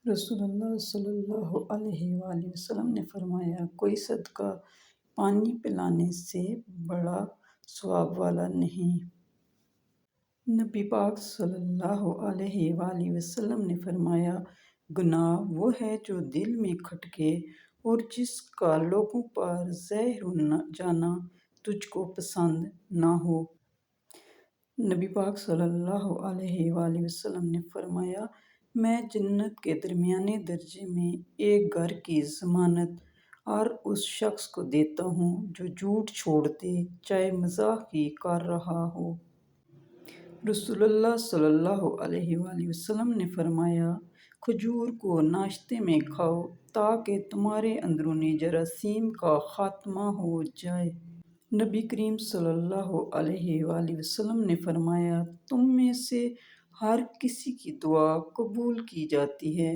رسول اللہ صلی اللہ علیہ وآلہ وسلم نے فرمایا، کوئی صدقہ پانی پلانے سے بڑا ثواب والا نہیں۔ نبی پاک صلی اللہ علیہ وآلہ وسلم نے فرمایا، گناہ وہ ہے جو دل میں کھٹکے اور جس کا لوگوں پر ظاہر جانا تجھ کو پسند نہ ہو۔ نبی پاک صلی اللہ علیہ وآلہ وسلم نے فرمایا، میں جنت کے درمیانے درجے میں ایک گھر کی ضمانت اور اس شخص کو دیتا ہوں جو جھوٹ چھوڑ دے، چاہے مزاح ہی کر رہا ہو۔ رسول اللہ صلی اللہ علیہ وآلہ وسلم نے فرمایا، کھجور کو ناشتے میں کھاؤ تاکہ تمہارے اندرونی جراثیم کا خاتمہ ہو جائے۔ نبی کریم صلی اللہ علیہ وآلہ وسلم نے فرمایا، تم میں سے ہر کسی کی دعا قبول کی جاتی ہے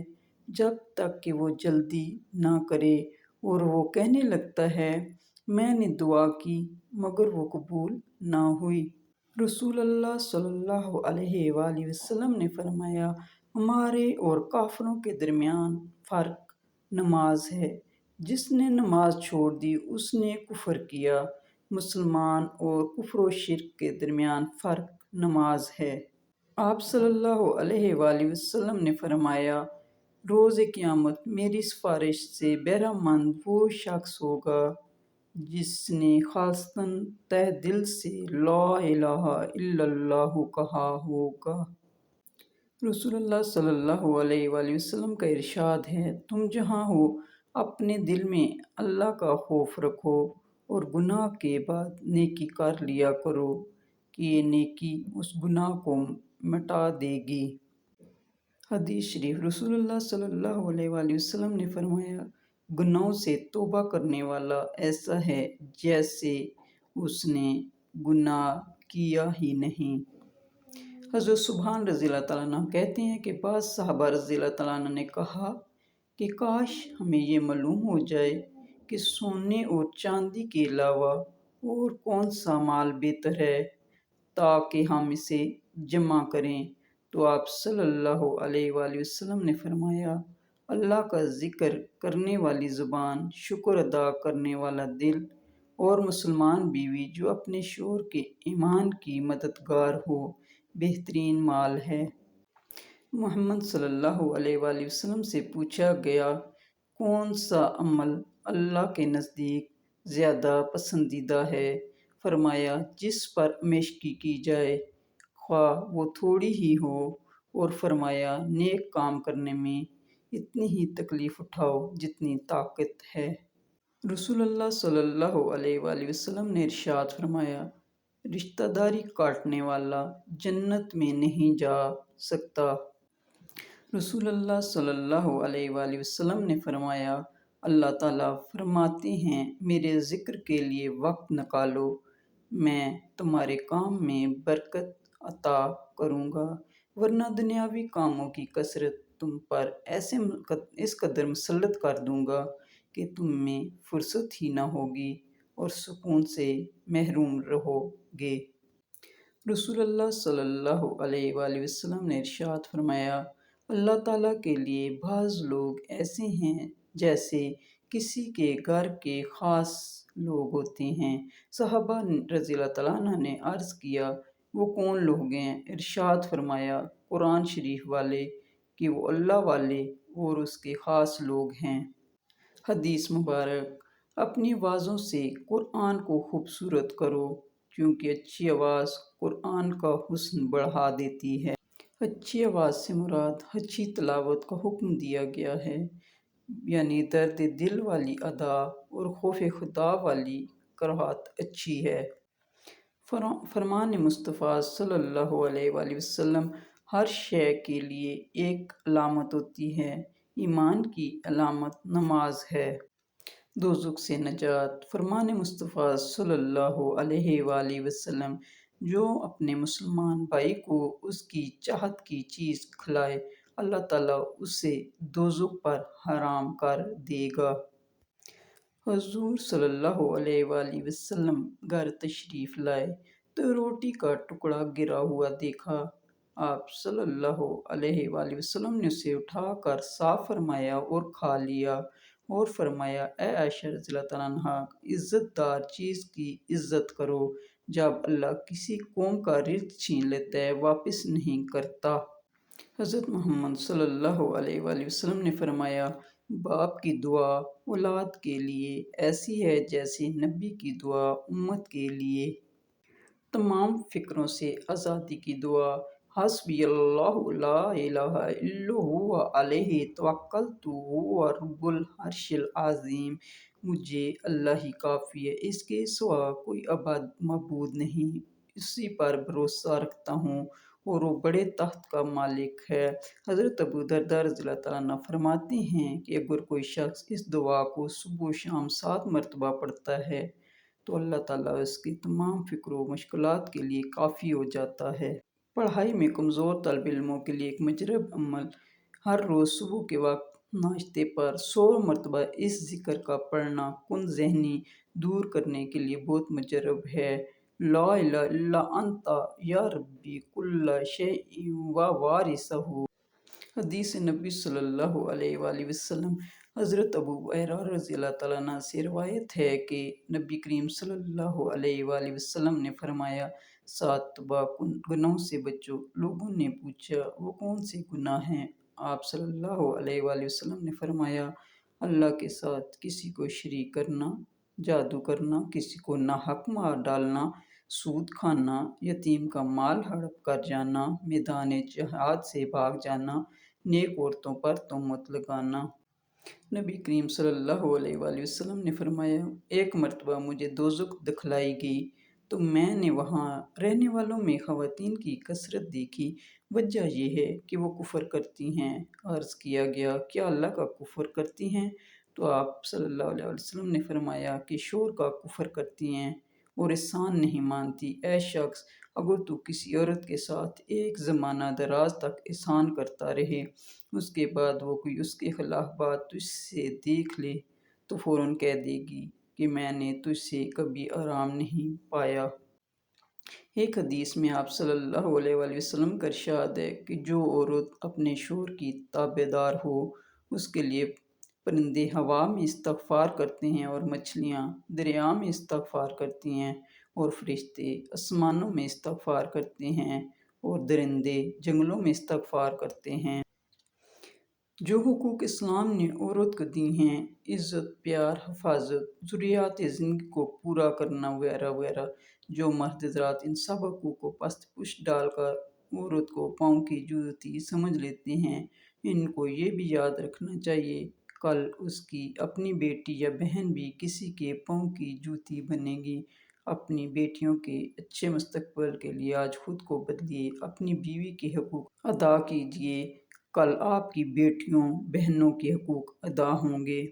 جب تک کہ وہ جلدی نہ کرے اور وہ کہنے لگتا ہے، میں نے دعا کی مگر وہ قبول نہ ہوئی۔ رسول اللہ صلی اللہ علیہ وآلہ وسلم نے فرمایا، ہمارے اور کافروں کے درمیان فرق نماز ہے، جس نے نماز چھوڑ دی اس نے کفر کیا۔ مسلمان اور کفر و شرک کے درمیان فرق نماز ہے۔ آپ صلی اللہ علیہ وآلہ وسلم نے فرمایا، روز قیامت میری سفارش سے بہرہ مند وہ شخص ہوگا جس نے خالصتاً تہ دل سے لا الہ الا اللہ کہا ہوگا۔ رسول اللہ صلی اللہ علیہ وآلہ وسلم کا ارشاد ہے، تم جہاں ہو اپنے دل میں اللہ کا خوف رکھو اور گناہ کے بعد نیکی کر لیا کرو کہ یہ نیکی اس گناہ کو مٹا دے گی۔ حدیث شریف، رسول اللہ صلی اللہ علیہ وآلہ وسلم نے فرمایا، گناہوں سے توبہ کرنے والا ایسا ہے جیسے اس نے گناہ کیا ہی نہیں۔ حضرت سبحان رضی اللہ تعالیٰ عنہ کہتے ہیں کہ بعض صحابہ رضی اللہ تعالیٰ عنہ نے کہا کہ کاش ہمیں یہ معلوم ہو جائے کہ سونے اور چاندی کے علاوہ اور کون سا مال بہتر ہے تاکہ ہم اسے جمع کریں، تو آپ صلی اللہ علیہ وآلہ وسلم نے فرمایا، اللہ کا ذکر کرنے والی زبان، شکر ادا کرنے والا دل اور مسلمان بیوی جو اپنے شوہر کے ایمان کی مددگار ہو بہترین مال ہے۔ محمد صلی اللہ علیہ وآلہ وسلم سے پوچھا گیا، کون سا عمل اللہ کے نزدیک زیادہ پسندیدہ ہے؟ فرمایا، جس پر ہمیشگی کی جائے خواہ وہ تھوڑی ہی ہو، اور فرمایا، نیک کام کرنے میں اتنی ہی تکلیف اٹھاؤ جتنی طاقت ہے۔ رسول اللہ صلی اللہ علیہ وآلہ وسلم نے ارشاد فرمایا، رشتہ داری کاٹنے والا جنت میں نہیں جا سکتا۔ رسول اللہ صلی اللہ علیہ وآلہ وسلم نے فرمایا، اللہ تعالیٰ فرماتے ہیں، میرے ذکر کے لیے وقت نکالو، میں تمہارے کام میں برکت عطا کروں گا، ورنہ دنیاوی کاموں کی کثرت تم پر اس قدر مسلط کر دوں گا کہ تم میں فرصت ہی نہ ہوگی اور سکون سے محروم رہو گے۔ رسول اللہ صلی اللہ علیہ وآلہ وسلم نے ارشاد فرمایا، اللہ تعالیٰ کے لیے بعض لوگ ایسے ہیں جیسے کسی کے گھر کے خاص لوگ ہوتے ہیں۔ صحابہ رضی اللہ تعالیٰ عنہ نے عرض کیا، وہ کون لوگ ہیں؟ ارشاد فرمایا، قرآن شریف والے، کہ وہ اللہ والے اور اس کے خاص لوگ ہیں۔ حدیث مبارک، اپنی آوازوں سے قرآن کو خوبصورت کرو کیونکہ اچھی آواز قرآن کا حسن بڑھا دیتی ہے۔ اچھی آواز سے مراد اچھی تلاوت کا حکم دیا گیا ہے، یعنی درد دل والی ادا اور خوف خدا والی قرأت اچھی ہے۔ فرمان مصطفیٰ صلی اللہ علیہ وآلہ وسلم، ہر شے کے لیے ایک علامت ہوتی ہے، ایمان کی علامت نماز ہے۔ دوزخ سے نجات۔ فرمان مصطفیٰ صلی اللہ علیہ وآلہ وسلم، جو اپنے مسلمان بھائی کو اس کی چاہت کی چیز کھلائے، اللہ تعالیٰ اسے دوزخ پر حرام کر دے گا۔ حضور صلی اللہ علیہ وآلہ وسلم گھر تشریف لائے تو روٹی کا ٹکڑا گرا ہوا دیکھا آپ صلی اللہ علیہ وآلہ وسلم نے اسے اٹھا کر صاف فرمایا اور کھا لیا، اور فرمایا اے عائشہ رضی اللہ تعالیٰ عنہا، عزت دار چیز کی عزت کرو، جب اللہ کسی قوم کا رزق چھین لیتا ہے واپس نہیں کرتا۔ حضرت محمد صلی اللہ علیہ وآلہ وسلم نے فرمایا، باپ کی دعا اولاد کے لیے ایسی ہے جیسے نبی کی دعا امت کے لیے۔ تمام فکروں سے آزادی کی دعا، حسبی اللہ لا الہ الا هو علیہ توکلت وہو رب العرش العظیم۔ مجھے اللہ ہی کافی ہے، اس کے سوا کوئی معبود نہیں، اسی پر بھروسہ رکھتا ہوں اور وہ بڑے تخت کا مالک ہے۔ حضرت ابو درداء رضی اللہ تعالیٰ عنہ فرماتے ہیں کہ اگر کوئی شخص اس دعا کو صبح و شام 7 مرتبہ پڑھتا ہے تو اللہ تعالیٰ اس کی تمام فکر و مشکلات کے لیے کافی ہو جاتا ہے۔ پڑھائی میں کمزور طالب علموں کے لیے ایک مجرب عمل، ہر روز صبح کے وقت ناشتے پر 100 مرتبہ اس ذکر کا پڑھنا کن ذہنی دور کرنے کے لیے بہت مجرب ہے۔ لا الہ الا انت یا ربی کل شیء و وارثہ۔ حدیث نبی صلی اللہ علیہ وآلہ وسلم۔ حضرت ابو ہریرہ رضی اللہ تعالیٰ عنہ سے روایت ہے کہ نبی کریم صلی اللہ علیہ وآلہ وسلم نے فرمایا، 7 تباہ کن گناہوں سے بچو۔ لوگوں نے پوچھا وہ کون سے گناہ ہیں؟ آپ صلی اللہ علیہ وآلہ وسلم نے فرمایا، اللہ کے ساتھ کسی کو شریک کرنا، جادو کرنا، کسی کو ناحق مار ڈالنا، سود کھانا، یتیم کا مال ہڑپ کر جانا، میدان جہاد سے بھاگ جانا، نیک عورتوں پر تہمت لگانا۔ نبی کریم صلی اللہ علیہ وآلہ وسلم نے فرمایا، ایک مرتبہ مجھے دوزخ دکھلائی گئی تو میں نے وہاں رہنے والوں میں خواتین کی کثرت دیکھی، وجہ یہ ہے کہ وہ کفر کرتی ہیں۔ عرض کیا گیا، کیا اللہ کا کفر کرتی ہیں؟ تو آپ صلی اللہ علیہ وسلم نے فرمایا کہ شوہر کا کفر کرتی ہیں اور احسان نہیں مانتی۔ اے شخص، اگر تو کسی عورت کے ساتھ ایک زمانہ دراز تک احسان کرتا رہے، اس کے بعد وہ کوئی اس کے خلاف بات تجھ سے دیکھ لے تو فوراً کہہ دے گی کہ میں نے تجھ سے کبھی آرام نہیں پایا۔ ایک حدیث میں آپ صلی اللہ علیہ وآلہ وسلم کا ارشاد ہے کہ جو عورت اپنے شوہر کی تابع دار ہو، اس کے لیے پرندے ہوا میں استغفار کرتے ہیں اور مچھلیاں دریا میں استغفار کرتی ہیں اور فرشتے آسمانوں میں استغفار کرتے ہیں اور درندے جنگلوں میں استغفار کرتے ہیں۔ جو حقوق اسلام نے عورت کو دی ہیں، عزت، پیار، حفاظت، ضروریات زندگی کو پورا کرنا وغیرہ وغیرہ، جو مرد حضرات ان سب حقوق کو پست پوش ڈال کر عورت کو پاؤں کی جوتی سمجھ لیتے ہیں، ان کو یہ بھی یاد رکھنا چاہیے کل اس کی اپنی بیٹی یا بہن بھی کسی کے پاؤں کی جوتی بنے گی۔ اپنی بیٹیوں کے اچھے مستقبل کے لیے آج خود کو بدلیے، اپنی بیوی کے حقوق ادا کیجیے، کل آپ کی بیٹیوں بہنوں کے حقوق ادا ہوں گے۔